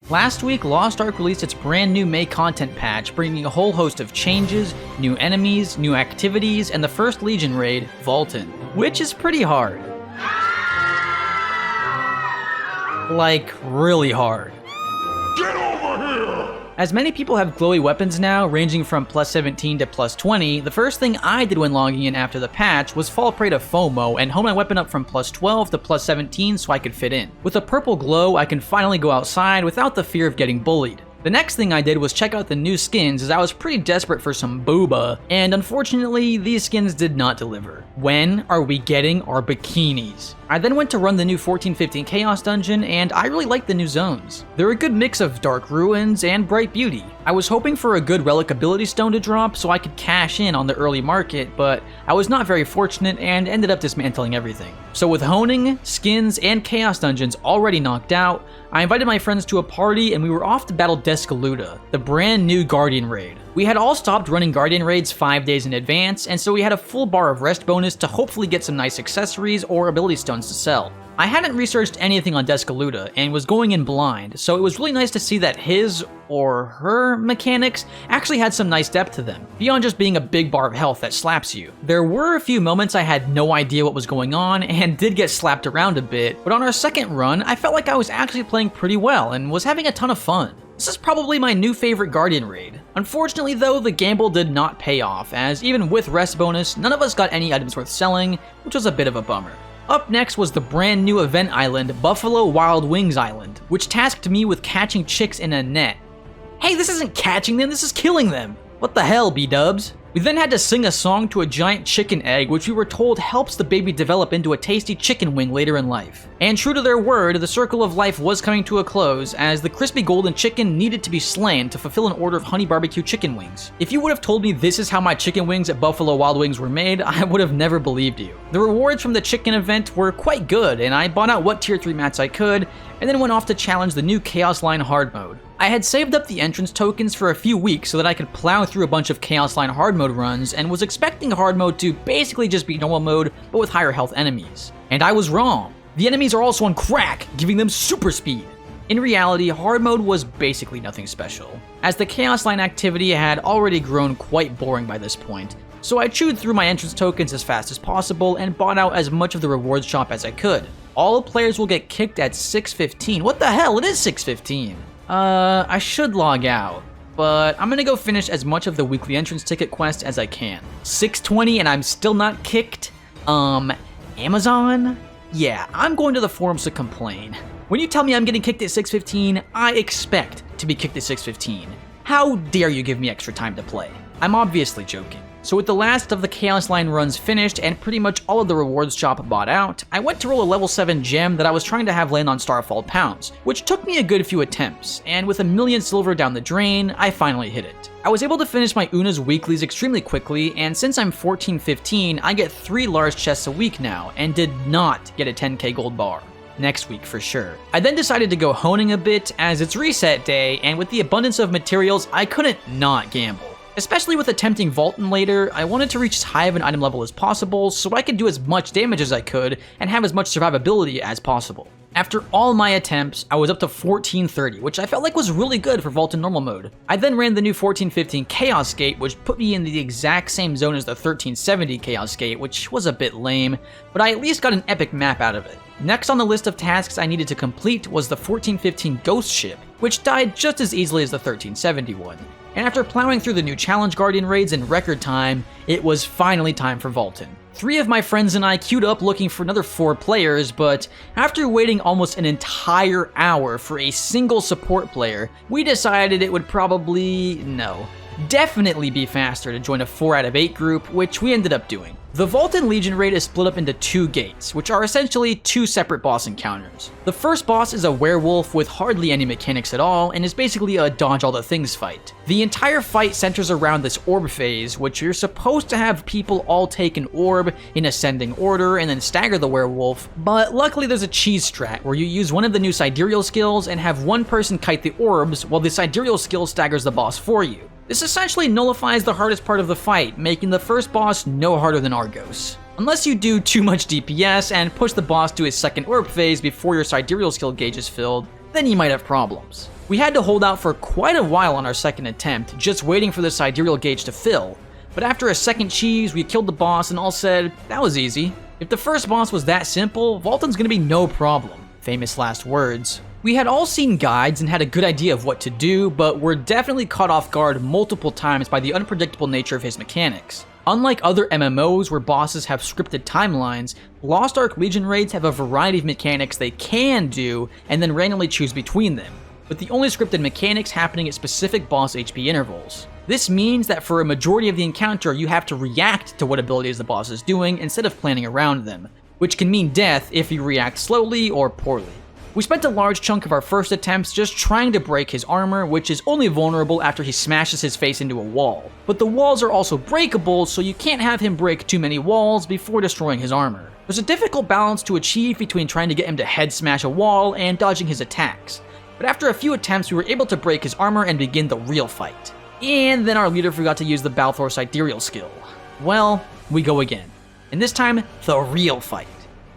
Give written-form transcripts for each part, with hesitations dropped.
Last week, Lost Ark released its brand new May content patch, bringing a whole host of changes, new enemies, new activities, and the first Legion raid, Valtan, which is pretty hard. Like, really hard. Get over here! As many people have glowy weapons now, ranging from plus 17 to plus 20, the first thing I did when logging in after the patch was fall prey to FOMO and hone my weapon up from plus 12 to plus 17 so I could fit in. With a purple glow, I can finally go outside without the fear of getting bullied. The next thing I did was check out the new skins as I was pretty desperate for some booba, and unfortunately, these skins did not deliver. When are we getting our bikinis? I then went to run the new 1415 Chaos Dungeon, and I really liked the new zones. They're a good mix of Dark Ruins and Bright Beauty. I was hoping for a good Relic Ability Stone to drop so I could cash in on the early market, but I was not very fortunate and ended up dismantling everything. So with honing, skins, and Chaos Dungeons already knocked out, I invited my friends to a party and we were off to battle Deskaluda, the brand new Guardian Raid. We had all stopped running Guardian Raids 5 days in advance, and so we had a full bar of rest bonus to hopefully get some nice accessories or ability stones to sell. I hadn't researched anything on Deskaluda and was going in blind, so it was really nice to see that his or her mechanics actually had some nice depth to them, beyond just being a big bar of health that slaps you. There were a few moments I had no idea what was going on and did get slapped around a bit, but on our second run, I felt like I was actually playing pretty well and was having a ton of fun. This is probably my new favorite Guardian Raid. Unfortunately though, the gamble did not pay off, as even with rest bonus, none of us got any items worth selling, which was a bit of a bummer. Up next was the brand new event island, Buffalo Wild Wings Island, which tasked me with catching chicks in a net. Hey, this isn't catching them, this is killing them! What the hell, B-dubs? We then had to sing a song to a giant chicken egg, which we were told helps the baby develop into a tasty chicken wing later in life. And true to their word, the circle of life was coming to a close, as the crispy golden chicken needed to be slain to fulfill an order of honey barbecue chicken wings. If you would have told me this is how my chicken wings at Buffalo Wild Wings were made, I would have never believed you. The rewards from the chicken event were quite good, and I bought out what tier 3 mats I could, and then went off to challenge the new Chaos Line hard mode. I had saved up the entrance tokens for a few weeks so that I could plow through a bunch of Chaos Line hard mode runs, and was expecting hard mode to basically just be normal mode, but with higher health enemies. And I was wrong. The enemies are also on crack, giving them super speed. In reality, hard mode was basically nothing special, as the Chaos Line activity had already grown quite boring by this point, so I chewed through my entrance tokens as fast as possible and bought out as much of the rewards shop as I could. All players will get kicked at 6:15. What the hell? It is 6:15. I should log out, but I'm gonna go finish as much of the weekly entrance ticket quest as I can. 6:20 and I'm still not kicked? Amazon? Yeah, I'm going to the forums to complain. When you tell me I'm getting kicked at 6:15, I expect to be kicked at 6:15. How dare you give me extra time to play? I'm obviously joking. So with the last of the Chaos Line runs finished and pretty much all of the rewards shop bought out, I went to roll a level 7 gem that I was trying to have land on Starfall Pounds, which took me a good few attempts, and with 1,000,000 silver down the drain, I finally hit it. I was able to finish my Una's weeklies extremely quickly, and since I'm 14-15, I get 3 large chests a week now, and did not get a 10k gold bar. Next week for sure. I then decided to go honing a bit as it's reset day, and with the abundance of materials, I couldn't not gamble. Especially with attempting Valtan later, I wanted to reach as high of an item level as possible so I could do as much damage as I could and have as much survivability as possible. After all my attempts, I was up to 1430, which I felt like was really good for Valtan normal mode. I then ran the new 1415 Chaos Gate, which put me in the exact same zone as the 1370 Chaos Gate, which was a bit lame, but I at least got an epic map out of it. Next on the list of tasks I needed to complete was the 1415 Ghost Ship, which died just as easily as the 1370 one. And after plowing through the new Challenge Guardian raids in record time, it was finally time for Valtan. 3 of my friends and I queued up looking for another 4 players, but after waiting almost an entire hour for a single support player, we decided it would definitely be faster to join a 4 out of 8 group, which we ended up doing. The Valtan Legion raid is split up into 2 gates, which are essentially 2 separate boss encounters. The first boss is a werewolf with hardly any mechanics at all, and is basically a dodge all the things fight. The entire fight centers around this orb phase, which you're supposed to have people all take an orb in ascending order and then stagger the werewolf, but luckily there's a cheese strat where you use one of the new sidereal skills and have one person kite the orbs while the sidereal skill staggers the boss for you. This essentially nullifies the hardest part of the fight, making the first boss no harder than Argos. Unless you do too much DPS and push the boss to his second orb phase before your sidereal skill gauge is filled, then you might have problems. We had to hold out for quite a while on our second attempt, just waiting for the sidereal gauge to fill, but after a second cheese, we killed the boss and all said, that was easy. If the first boss was that simple, Valtan's gonna be no problem. Famous last words. We had all seen guides and had a good idea of what to do, but were definitely caught off guard multiple times by the unpredictable nature of his mechanics. Unlike other MMOs where bosses have scripted timelines, Lost Ark Legion raids have a variety of mechanics they can do and then randomly choose between them, with the only scripted mechanics happening at specific boss HP intervals. This means that for a majority of the encounter, you have to react to what abilities the boss is doing instead of planning around them, which can mean death if you react slowly or poorly. We spent a large chunk of our first attempts just trying to break his armor, which is only vulnerable after he smashes his face into a wall. But the walls are also breakable, so you can't have him break too many walls before destroying his armor. There's a difficult balance to achieve between trying to get him to head smash a wall and dodging his attacks. But after a few attempts, we were able to break his armor and begin the real fight. And then our leader forgot to use the Balthor sidereal skill. Well, we go again. And this time, the real fight.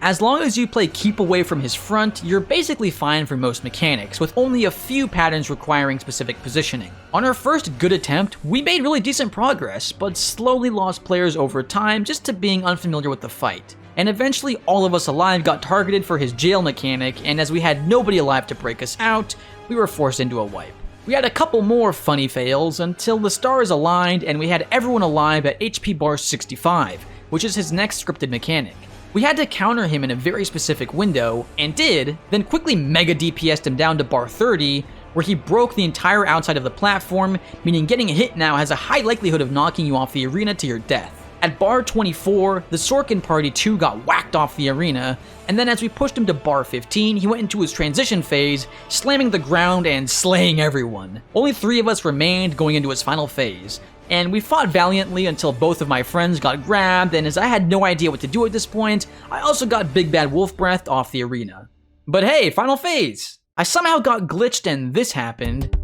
As long as you play keep away from his front, you're basically fine for most mechanics, with only a few patterns requiring specific positioning. On our first good attempt, we made really decent progress, but slowly lost players over time just to being unfamiliar with the fight. And eventually all of us alive got targeted for his jail mechanic, and as we had nobody alive to break us out, we were forced into a wipe. We had a couple more funny fails until the stars aligned and we had everyone alive at HP bar 65, which is his next scripted mechanic. We had to counter him in a very specific window, and did, then quickly mega DPS'd him down to bar 30, where he broke the entire outside of the platform, meaning getting hit now has a high likelihood of knocking you off the arena to your death. At bar 24, the Sorkin party too got whacked off the arena, and then as we pushed him to bar 15, he went into his transition phase, slamming the ground and slaying everyone. Only 3 of us remained going into his final phase, and we fought valiantly until both of my friends got grabbed, and as I had no idea what to do at this point, I also got Big Bad Wolf Breathed off the arena. But hey, final phase! I somehow got glitched and this happened.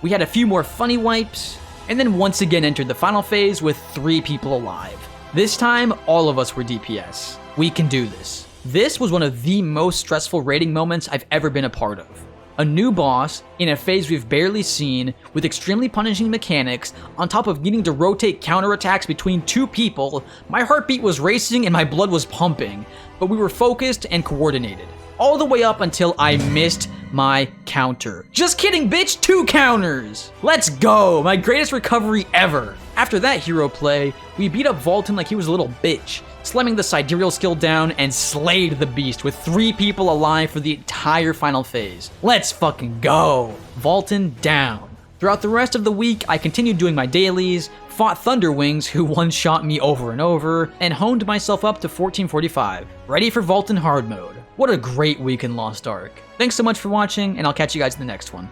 We had a few more funny wipes, and then once again entered the final phase with 3 people alive. This time, all of us were DPS. We can do this. This was one of the most stressful raiding moments I've ever been a part of. A new boss, in a phase we've barely seen, with extremely punishing mechanics, on top of needing to rotate counterattacks between 2 people, my heartbeat was racing and my blood was pumping, but we were focused and coordinated. All the way up until I missed my counter. Just kidding, bitch, 2 counters! Let's go, my greatest recovery ever. After that hero play, we beat up Valtan like he was a little bitch, slamming the sidereal skill down and slayed the beast with 3 people alive for the entire final phase. Let's fucking go! Valtan down. Throughout the rest of the week, I continued doing my dailies, fought Thunderwings who one-shot me over and over, and honed myself up to 1445, ready for Valtan hard mode. What a great week in Lost Ark. Thanks so much for watching, and I'll catch you guys in the next one.